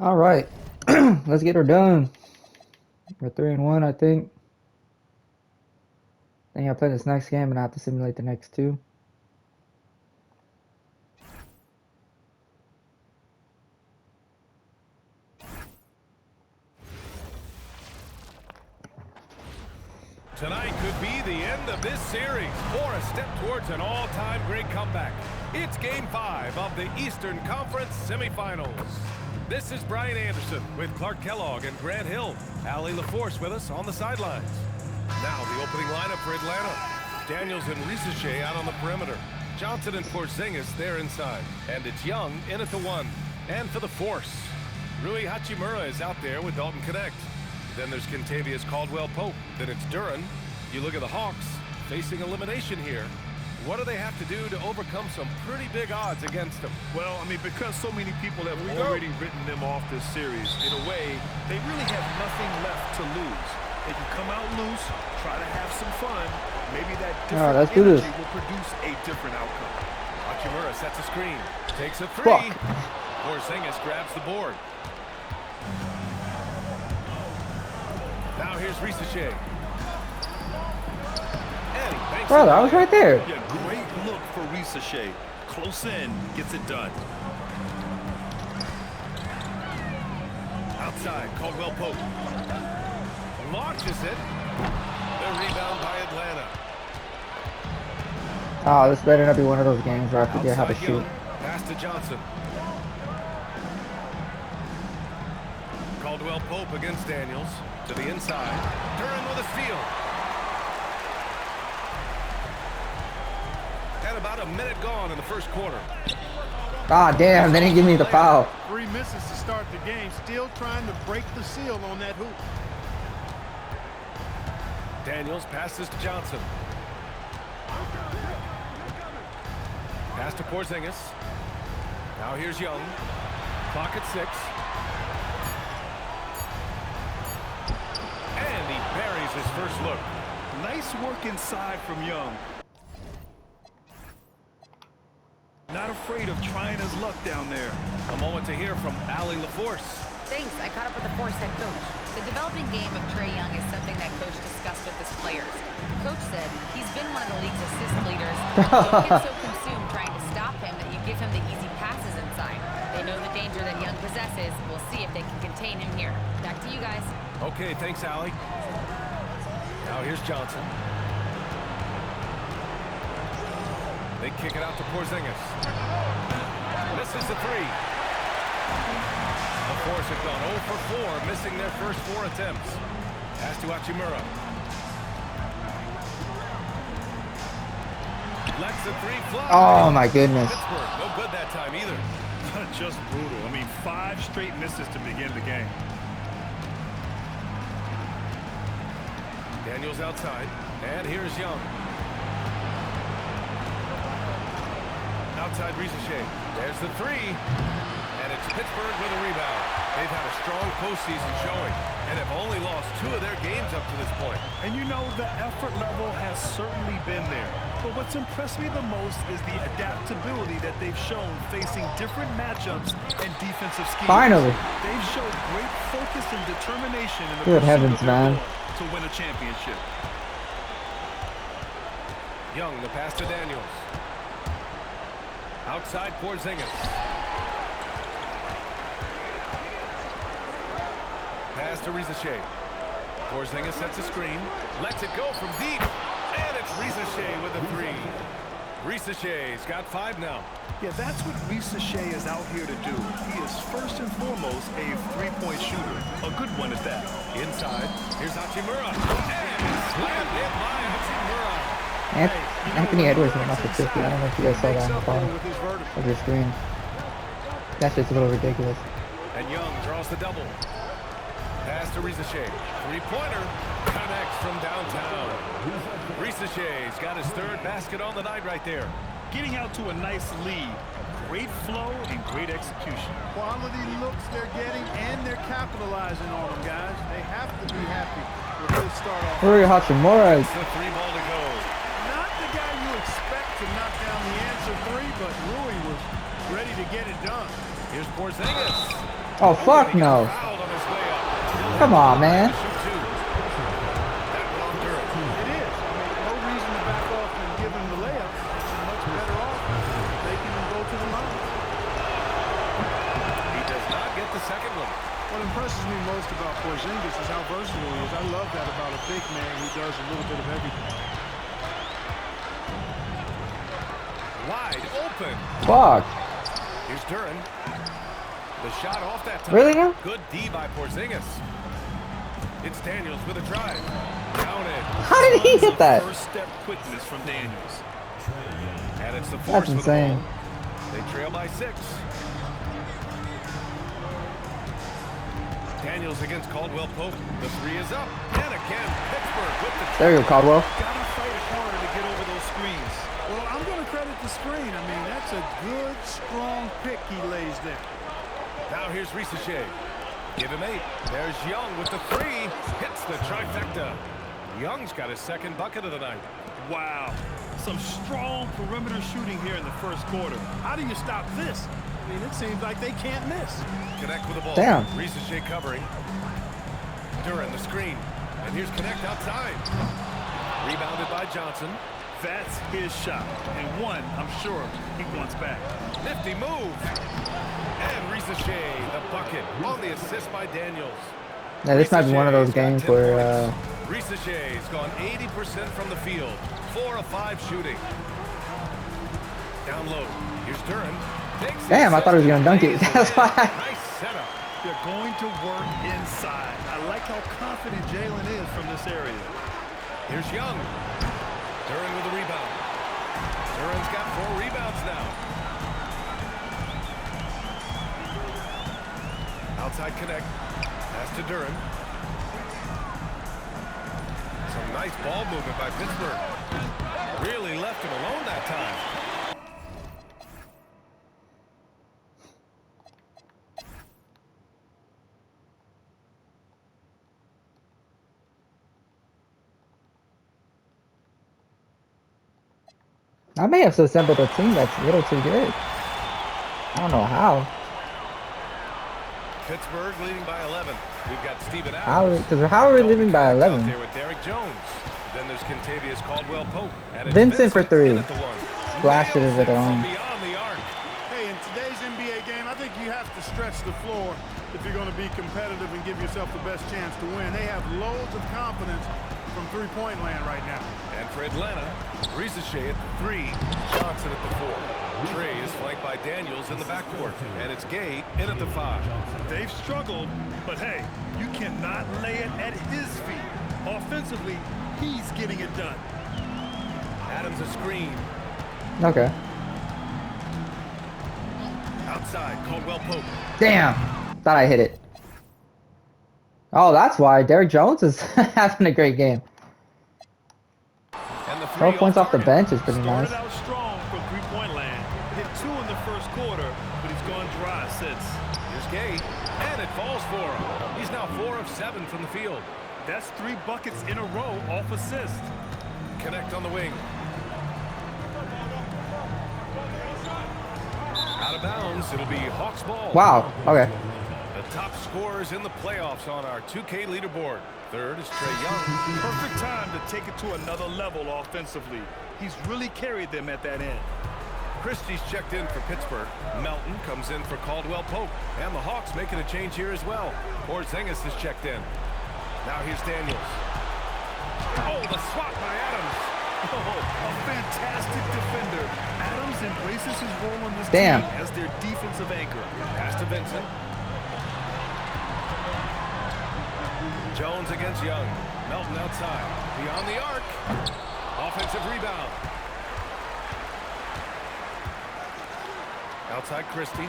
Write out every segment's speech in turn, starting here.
All right, let's get her done. We're 3-1, I think. Then I play this next game and I have to simulate the next two. Tonight could be the end of this series or a step towards an all-time great comeback. It's Game 5 of the Eastern Conference semifinals. This is Brian Anderson with Clark Kellogg and Grant Hill. Allie LaForce with us on the sidelines. Now the opening lineup for Atlanta. Daniels and Risache out on the perimeter. Johnson and Porzingis there inside. And it's Young in at the 1. And for the Force, Rui Hachimura is out there with Dalton Connect. Then there's Kentavious Caldwell-Pope. Then it's Duran. You look at the Hawks facing elimination here. What do they have to do to overcome some pretty big odds against them? Well, I mean, because so many people have already written them off this series, in a way, they really have nothing left to lose. They can come out loose, try to have some fun. Maybe that different energy will produce a different outcome. Hachimura sets a screen. Takes a three. Porzingis grabs the board. Now here's Risache. Brother, I was right there. Yeah, great look for Risache. Close in, gets it done. Outside, Caldwell-Pope. Launches it. The rebound by Atlanta. Oh, this better not be one of those games where I forget how to shoot. Young. Pass to Johnson. Caldwell-Pope against Daniels. To the inside. Duran with a steal. And about a minute gone in the first quarter. Ah, damn, they didn't give me the foul. 3 misses to start the game. Still trying to break the seal on that hoop. Daniels passes to Johnson. Pass to Porzingis. Now here's Young. Clock at 6. And he buries his first look. Nice work inside from Young. Not afraid of trying his luck down there. A moment to hear from Allie LaForce. Thanks. I caught up with the Force head coach. The developing game of Trae Young is something that coach discussed with his players. Coach said he's been one of the league's assist leaders. Don't get so consumed trying to stop him that you give him the easy passes inside. They know the danger that Young possesses. We'll see if they can contain him here. Back to you guys. Okay, thanks, Allie. Now here's Johnson. They kick it out to Porzingis. Misses the three. The Force have gone 0 for 4, missing their first 4 attempts. Pass to Hachimura. Lets the three fly. Oh my goodness. Pittsburgh, no good that time either. Just brutal. I mean, 5 straight misses to begin the game. Daniels outside. And here's Young. Outside Risache. There's the three. And it's Pittsburgh with a rebound. They've had a strong postseason showing and have only lost 2 of their games up to this point. And you know, the effort level has certainly been there. But what's impressed me the most is the adaptability that they've shown facing different matchups and defensive schemes. Finally. They've shown great focus and determination in the Good pursuit heavens, of their man. goal to win a championship. Young, the pass to Daniels. Outside Porzingis. Pass to Risache. Porzingis sets a screen. Lets it go from deep. And it's Risache with a three. Risache's got 5 now. Yeah, that's what Risache is out here to do. He is first and foremost a three-point shooter. A good one at that. Inside. Here's Hachimura. And slammed in by Hachimura. Anthony Edwards went off the 50. I don't know if you guys saw that on the bottom of your screen. That's just a little ridiculous. And Young draws the double. Pass to Risache. Three-pointer. Connects from downtown. Risache's got his 3rd basket on the night right there. Getting out to a nice lead. Great flow and great execution. Quality looks they're getting, and they're capitalizing on them, guys. They have to be happy with this start off. Rui Hachimura. It's the 3-ball to go. Not the guy you expect to knock down the answer 3, but Rui was ready to get it done. Here's Porzingis. Oh, fuck no. Fouled on his way up. Come on, man. Shoot two. That one on Durham. It is. I mean, no reason to back off and give him the layup. It's much better off making him go to the line. He does not get the second one. What impresses me most about Porzingis is how versatile he is. I love that about a big man who does a little bit of everything. Wide open. Fuck. Here's Duran. The shot off that time. Really now? Good D by Porzingis. It's Daniels with a drive. Counted. How did he hit that? First step quickness from Daniels. And it's the That's force with the insane. ball. They trail by 6. Daniels against Caldwell Pope. The 3 is up. And again, Pittsburgh with the There you go, Caldwell. Gotta fight harder to get over those screens. Well, I'm going to credit the screen. I mean, that's a good, strong pick he lays there. Now here's Risache. Give him 8. There's Young with the 3. Hits the trifecta. Young's got his second bucket of the night. Wow. Some strong perimeter shooting here in the first quarter. How do you stop this? I mean, it seems like they can't miss. Connect with the ball. Damn. Risache covering. Duran the screen. And here's Connect outside. Rebounded by Johnson. That's his shot. And one, I'm sure, he wants back. Nifty move. And Risache, the bucket on the assist by Daniels. Yeah, this might be one of those games where, Risache's gone 80% from the field. 4 of 5 shooting. Down low. Here's Duran. damn, I thought he was gonna dunk it. That's why. Nice setup. They're going to work inside. I like how confident Jalen is from this area. Here's Young. Duran with the rebound. Duran's got 4 rebounds now. Outside Connect. Pass to Duran. Some nice ball movement by Pittsburgh. Really left him alone that time. I may have assembled a team that's a little too good. I don't know how. Pittsburgh leading by 11. We've got Steven How Adams. are we leaving by Out 11? there with Derek Jones. Then there's Contavious Caldwell Pope. And it's Vincent for 3. in at the 1. Splashed it Nails as it from own. beyond the arc. Hey, in today's NBA game, I think you have to stretch the floor if you're going to be competitive and give yourself the best chance to win. They have loads of confidence from three-point land right now. And for Atlanta, Risache at the 3, Johnson at the 4. Trey is flanked by Daniels in the backcourt. And it's Gay in at the 5. They've struggled, but hey, you cannot lay it at his feet. Offensively, he's getting it done. Adams a screen. Okay. Outside, Caldwell Pope. Damn. Thought I hit it. Oh, that's why Derek Jones is having a great game. And the 3 12 points off the target. bench is pretty nice. Started out strong from three-point land. Hit 2 in the first quarter, but he's gone dry since. Here's Gay. And it falls for him. He's now 4 of 7 from the field. That's 3 buckets in a row off assist. Connect on the wing. Out of bounds. It'll be Hawks ball. Wow. Okay. The top scorers in the playoffs on our 2K leaderboard. Third is Trae Young. Perfect time to take it to another level offensively. He's really carried them at that end. Christie's checked in for Pittsburgh. Melton comes in for Caldwell Pope. And the Hawks making a change here as well. Porzingis is checked in. Now here's Daniels. Oh, the swat by Adams. Oh, a fantastic defender. Adams embraces his role on this Damn. team as their defensive anchor. Pass to Vincent. Jones against Young. Melton outside. Beyond the arc. Offensive rebound. Outside Christie.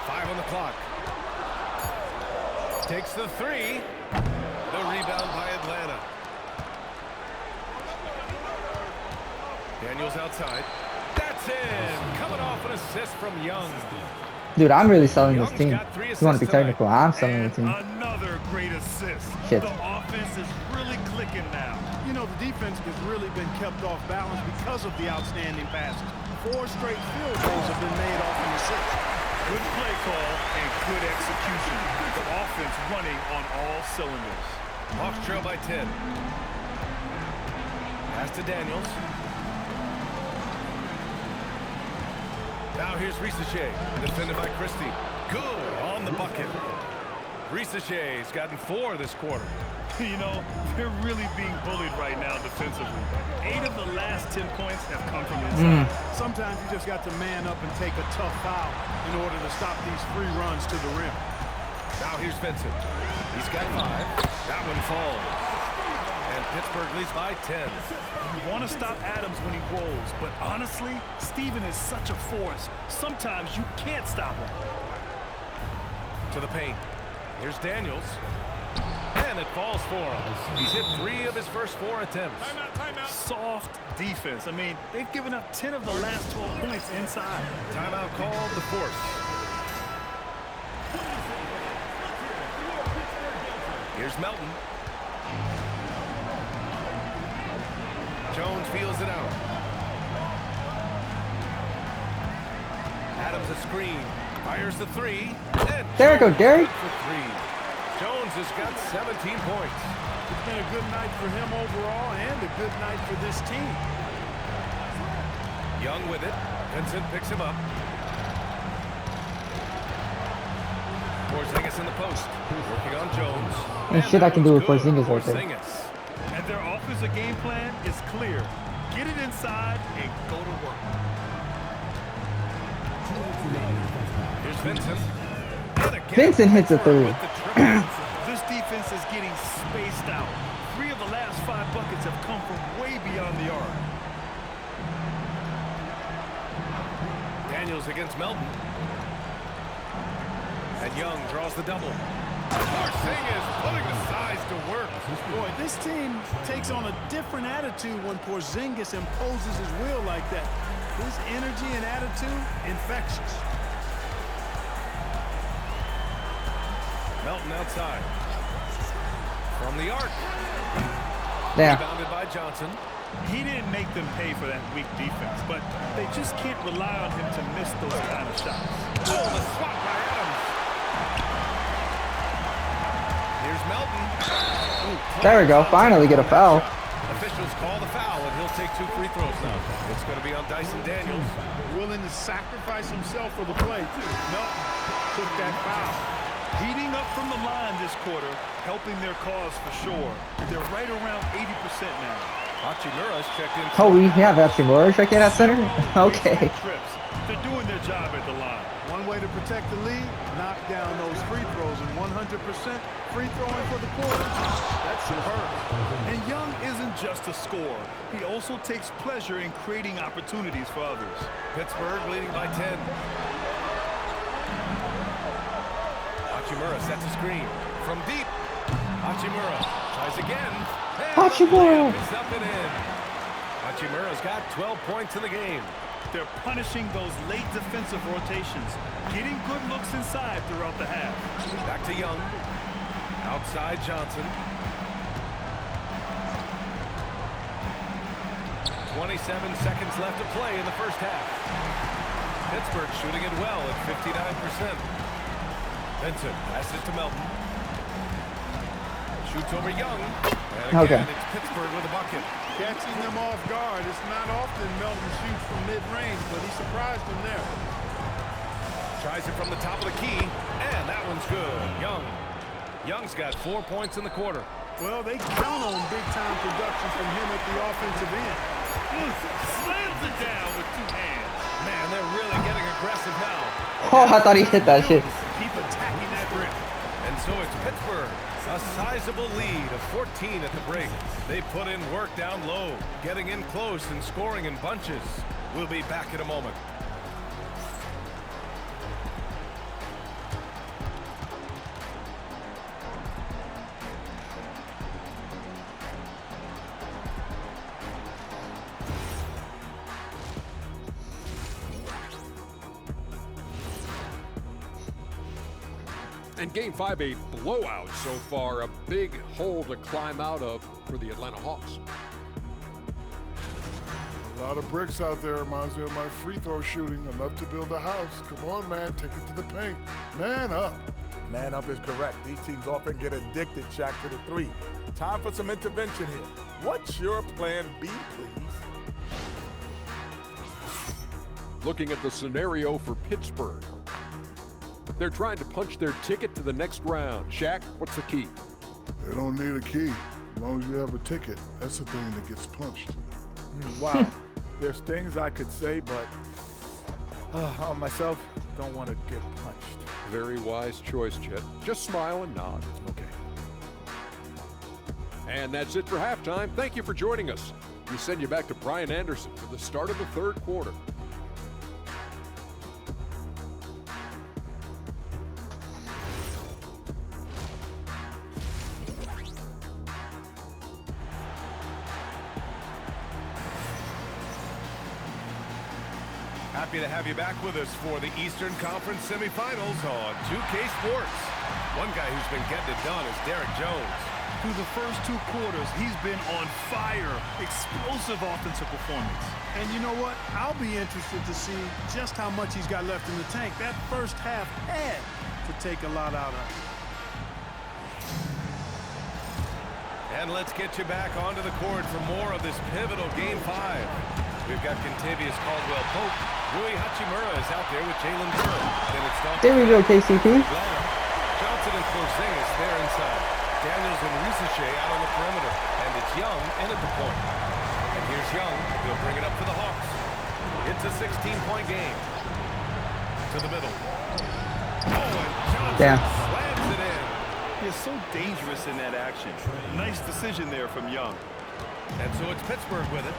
5 on the clock. Takes the 3. The rebound by Atlanta. Daniels outside. That's in. Coming off an assist from Young. Dude, I'm really selling this Young's team. got 3 If you want to be assists tonight. technical, I'm selling the And team. another great assist. Shit. The offense is really clicking now. You know, the defense has really been kept off balance because of the outstanding passes. 4 straight field goals have been made off an assist. Good play call and good execution. The offense running on all cylinders. Hawks trail by 10. Pass to Daniels. Now here's Risache, defended by Christie. Good on the bucket. Risache's gotten 4 this quarter. You know, they're really being bullied right now defensively. 8 of the last 10 points have come from inside. Sometimes you just got to man up and take a tough foul in order to stop these free runs to the rim. Now here's Vincent. He's got 5. That one falls. And Pittsburgh leads by 10. You want to stop Adams when he rolls, but honestly, Steven is such a force. Sometimes you can't stop him. To the paint. Here's Daniels. And it falls for him. He's hit 3 of his first 4 attempts. Timeout. Soft defense. I mean, they've given up 10 of the last 12 points inside. Timeout called, the Force. Here's Melton. Jones feels it out. Adams a screen. Fires the 3. And There we go, Derek. for 3. Jones has got 17 points. It's been a good night for him overall and a good night for this team. Young with it. Vincent picks him up. Porzingis in the post. Working on Jones. And shit I can do with Good. Porzingis right there. Porzingis. And their offensive game plan is clear. Get it inside and go to work. Here's Vincent. Vincent hits a 3. This defense is getting spaced out. 3 of the last 5 buckets have come from way beyond the arc. Daniels against Melton. And Young draws the double. Porzingis putting the size to work. Boy, this team takes on a different attitude when Porzingis imposes his will like that. His energy and attitude, infectious. Melton outside. From the arc. Damn. Rebounded by Johnson. He didn't make them pay for that weak defense, but they just can't rely on him to miss those kind of shots. Oh, the swat by Adams. Here's Melton. Ooh, There we go. Finally get a foul. Officials call the foul, and he'll take 2 free throws now. It's going to be on Dyson Daniels. Willing to sacrifice himself for the play, too. Melton took that foul. Heating up from the line this quarter, helping their cause for sure. They're right around 80% now. Hachimura's checked in. Oh, we have Hachimura check in at center? Okay. Trips. They're doing their job at the line. One way to protect the lead, knock down those free throws, and 100% free throwing for the quarter. That's superb. And Young isn't just a scorer. He also takes pleasure in creating opportunities for others. Pittsburgh leading by 10. Hachimura sets a screen. From deep. Hachimura tries again. Hachimura! It's up and in. Hachimura's got 12 points in the game. They're punishing those late defensive rotations, getting good looks inside throughout the half. Back to Young. Outside Johnson. 27 seconds left to play in the first half. Pittsburgh shooting it well at 59%. Vincent passes it to Melton. Shoots over Young. And again, it's Pittsburgh with a bucket. Catching them off guard. It's not often Melton shoots from mid-range, but he surprised them there. Tries it from the top of the key, and that one's good. Young. Young's got 4 points in the quarter. Well, they count on big-time production from him at the offensive end. Slams it down with 2 hands. Man, they're really getting aggressive now. Oh, I thought he hit that shit. Keep attacking that rim. And so it's Pittsburgh. A sizable lead of 14 at the break. They put in work down low, getting in close and scoring in bunches. We'll be back in a moment. And Game 5, a blowout so far, a big hole to climb out of for the Atlanta Hawks. A lot of bricks out there. Reminds me of my free throw shooting. Enough to build a house. Come on, man. Take it to the paint. Man up. Man up is correct. These teams often get addicted, Shaq, to the three. Time for some intervention here. What's your plan B, please? Looking at the scenario for Pittsburgh. They're trying to punch their ticket to the next round. Shaq, what's the key? They don't need a key. As long as you have a ticket, that's the thing that gets punched. Wow. There's things I could say, but on myself, don't want to get punched. Very wise choice, Chet. Just smile and nod. Okay. And that's it for halftime. Thank you for joining us. We send you back to Brian Anderson for the start of the third quarter. Happy to have you back with us for the Eastern Conference semifinals on 2K Sports. One guy who's been getting it done is Derek Jones. Through the first 2 quarters, he's been on fire. Explosive offensive performance. And you know what? I'll be interested to see just how much he's got left in the tank. That first half had to take a lot out of it. And let's get you back onto the court for more of this pivotal Game 5. We've got Contavious Caldwell-Pope. Rui Hachimura is out there with Jalen Duren. Then it's There we go, KCP. Johnson and Porzingis there inside. Daniels and Risache out on the perimeter. And it's Young in at the point. And here's Young. He'll bring it up for the Hawks. It's a 16-point game. To the middle. Oh, and Johnson slams it in. He's so dangerous in that action. Nice decision there from Young. And so it's Pittsburgh with it.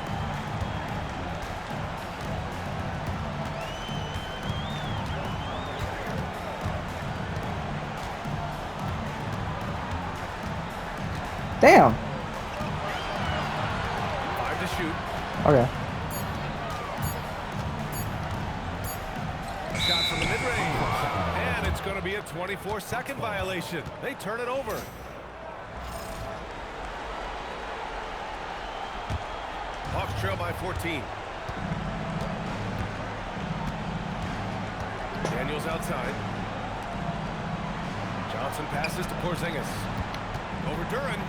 Damn. 5 to shoot. Okay. Shot from the mid-range. And it's going to be a 24-second violation. They turn it over. Hawks trail by 14. Daniels outside. Johnson passes to Porzingis. Over Duren.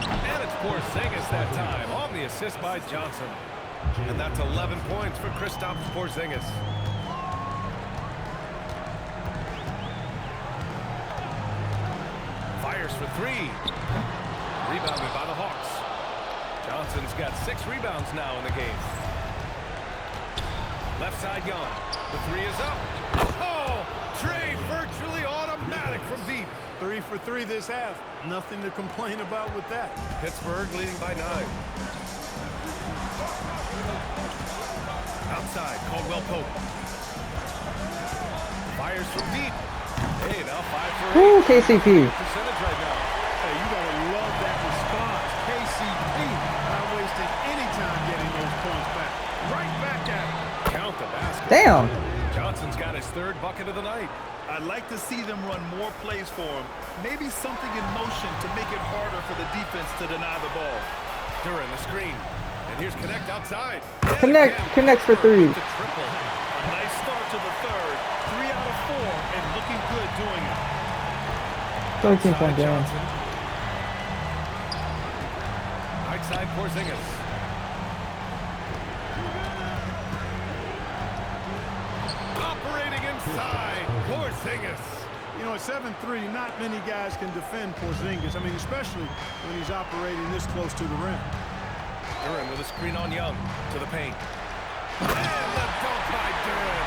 And it's Porzingis that time on the assist by Johnson. And that's 11 points for Kristaps Porzingis. Fires for 3. Rebounded by the Hawks. Johnson's got 6 rebounds now in the game. Left side Young. The 3 is up. Oh! Trey virtually automatic from deep. 3 for 3 this half. Nothing to complain about with that. Pittsburgh leading by 9. Outside, Caldwell-Pope. Fires from deep. Hey, now 5 for 8. Woo, KCP. Percentage right now. Hey, you gotta love that response. KCP not wasting any time getting those points back. Right back at him. Count the basket. Damn. Johnson's got his 3rd bucket of the night. I'd like to see them run more plays for him. Maybe something in motion to make it harder for the defense to deny the ball. Duren the screen. And here's Connect outside. Connects for 3. A triple. A nice start to the 3rd. 3 out of 4 and looking good doing it. 13-point game. Johnson. Right side Porzingis. Operating inside Porzingis. You know, at 7'3", not many guys can defend Porzingis. I mean, especially when he's operating this close to the rim. Duren with a screen on Young to the paint. And the dunk by Duren.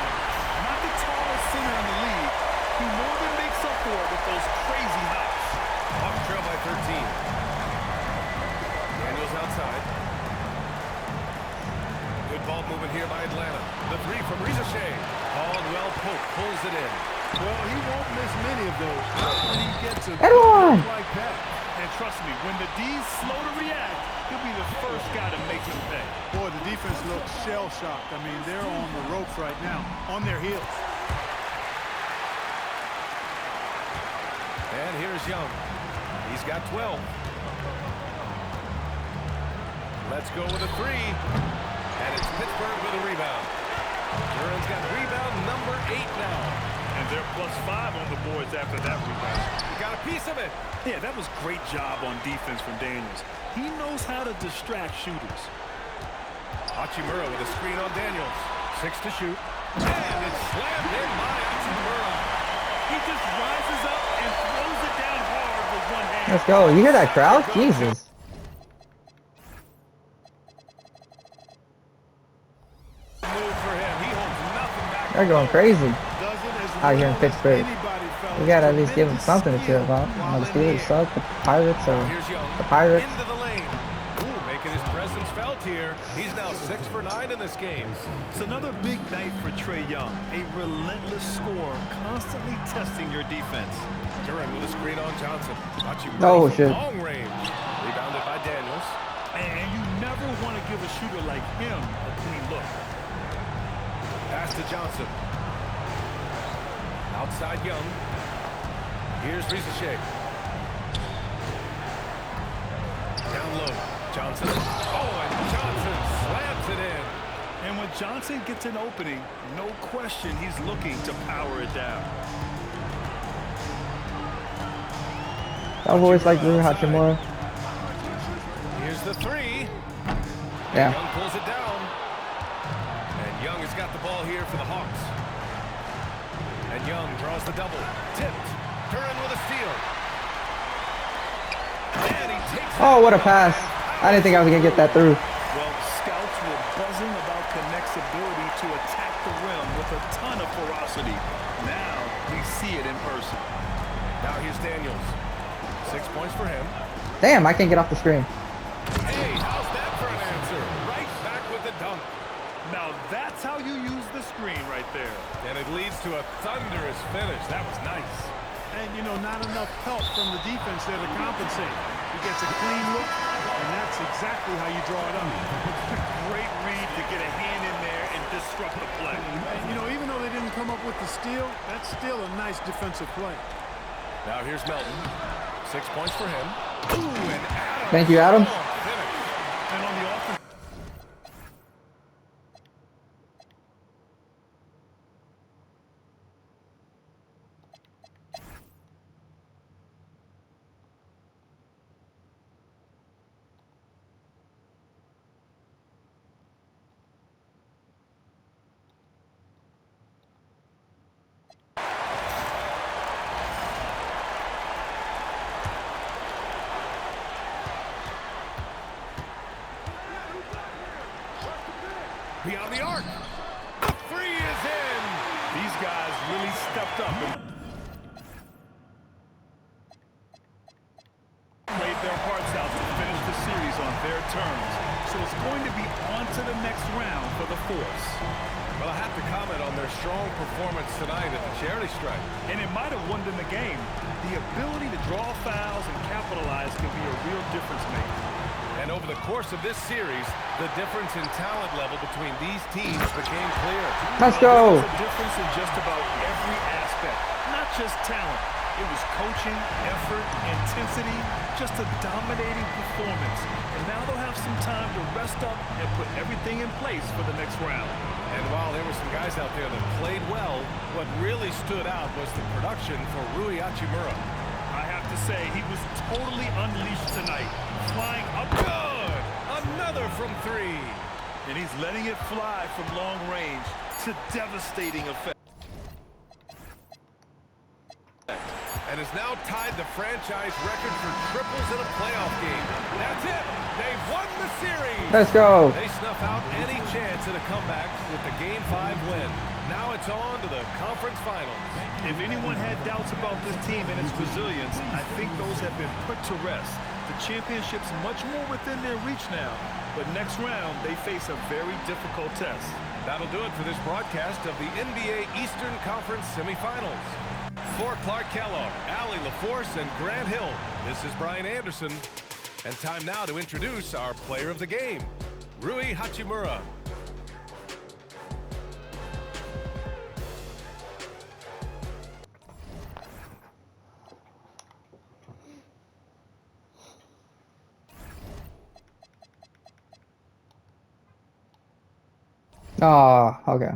Not the tallest center in the league. He more than makes up for it with those crazy hops. Hawks trail by 13. Daniels outside. Good ball movement here by Atlanta. The 3 from Risache. Caldwell-Pope pulls it in. Well, he won't miss many of those when he gets a Everyone. like that. And trust me, when the D's slow to react, he'll be the first guy to make them pay. Boy, the defense looks shell-shocked. I mean, they're on the ropes right now, on their heels. And here's Young. He's got 12. Let's go with a 3. And it's Pittsburgh with a rebound. Duran's got rebound number 8 now. And they're +5 on the boards after that rebound. He got a piece of it. Yeah, that was great job on defense from Daniels. He knows how to distract shooters. Hachimura with a screen on Daniels. 6 to shoot. And it's slammed in by Hachimura. He just rises up and throws it down hard with one hand. Let's go. You hear that crowd? Jesus. Move for him. He holds nothing back. They're going crazy Does it as out here in well as Pittsburgh. anybody, fellas. We gotta at least give them Tremendous something to cheer skill about. while The in the Steelers air. suck. The Pirates are Here's Young. the Pirates. Into the lane. Ooh, making his presence felt here. He's now 6 for 9 in this game. It's another big night for Trae Young. A relentless scorer, constantly testing your defense. Duran with a screen on Johnson. Oh, from shit. long range. Rebounded by Daniels. And you never want to give a shooter like him a clean look. Pass to Johnson. Outside Young. Here's Ricochet. Down low. Johnson. Oh, and Johnson slams it in. And when Johnson gets an opening, no question he's looking to power it down. I've always liked Rui Hachimura. Here's the 3. Yeah. Young pulls it down. And Young has got the ball here for the Hawks. And Young draws the double. Tipped. Duran with a steal. And he takes it. Oh, what a pass. I didn't think I was going to get that through. Well, scouts were buzzing about Connect's ability to attack the rim with a ton of ferocity. Now we see it in person. Now here's Daniels. 6 points for him. Damn, I can't get off the screen. Hey, how's that for an answer? Right back with the dunk. Now that's how you use the screen right there. And it leads to a thunderous finish. That was nice. And, you know, not enough help from the defense there to compensate. He gets a clean look, and that's exactly how you draw it up. Great read to get a hand in there and disrupt the play. And, you know, even though they didn't come up with the steal, that's still a nice defensive play. Now here's Melton. 6 points for him. Ooh, and Adams. Thank you, Adam. Finish. And on the offense. Beyond the arc. The 3 is in. These guys really stepped up and played their hearts out to finish the series on their terms. So it's going to be on to the next round for the Force. Well, I have to comment on their strong performance tonight at the charity stripe. And it might have won them the game. The ability to draw fouls and capitalize can be a real difference maker. And over the course of this series, the difference in talent level between these teams became clear. Let's go. There's a difference in just about every aspect, not just talent. It was coaching, effort, intensity, just a dominating performance. And now they'll have some time to rest up and put everything in place for the next round. And while there were some guys out there that played well, what really stood out was the production for Rui Hachimura. I have to say, he was totally unleashed tonight, flying up. Good! Another from 3. And he's letting it fly from long range to devastating effect. And has now tied the franchise record for triples in a playoff game. That's it! They've won the series! Let's go. They snuff out any chance at a comeback with the Game 5 win. Now it's on to the conference finals. If anyone had doubts about this team and its resilience, I think those have been put to rest. The championship's much more within their reach now, but next round they face a very difficult test. That'll do it for this broadcast of the NBA Eastern Conference semifinals. For Clark Kellogg, Allie LaForce, and Grant Hill, this is Brian Anderson. And time now to introduce our player of the game, Rui Hachimura. Oh, okay.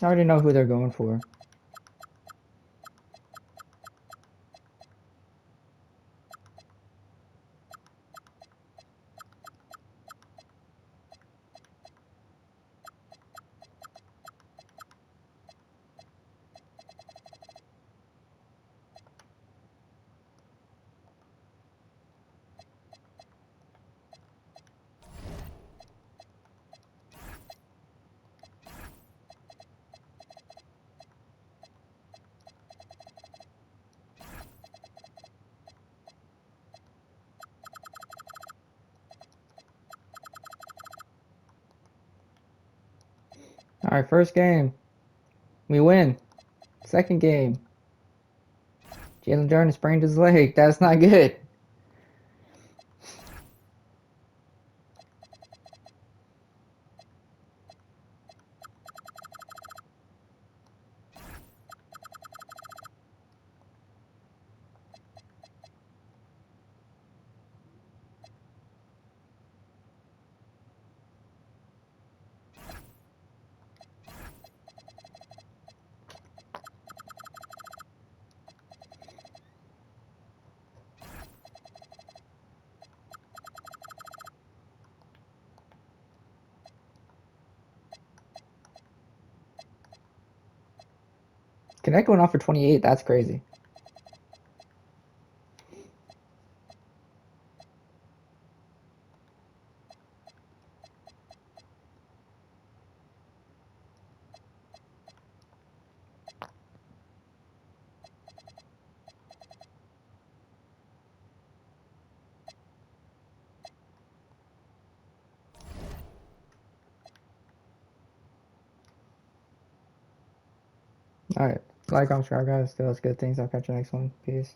I already know who they're going for. Alright, first game. We win. Second game. Jalen Jordan sprained his leg. That's not good. Connect went off for 28. That's crazy. Alright. Like, comment, subscribe, guys. Do those good things. I'll catch you next one. Peace.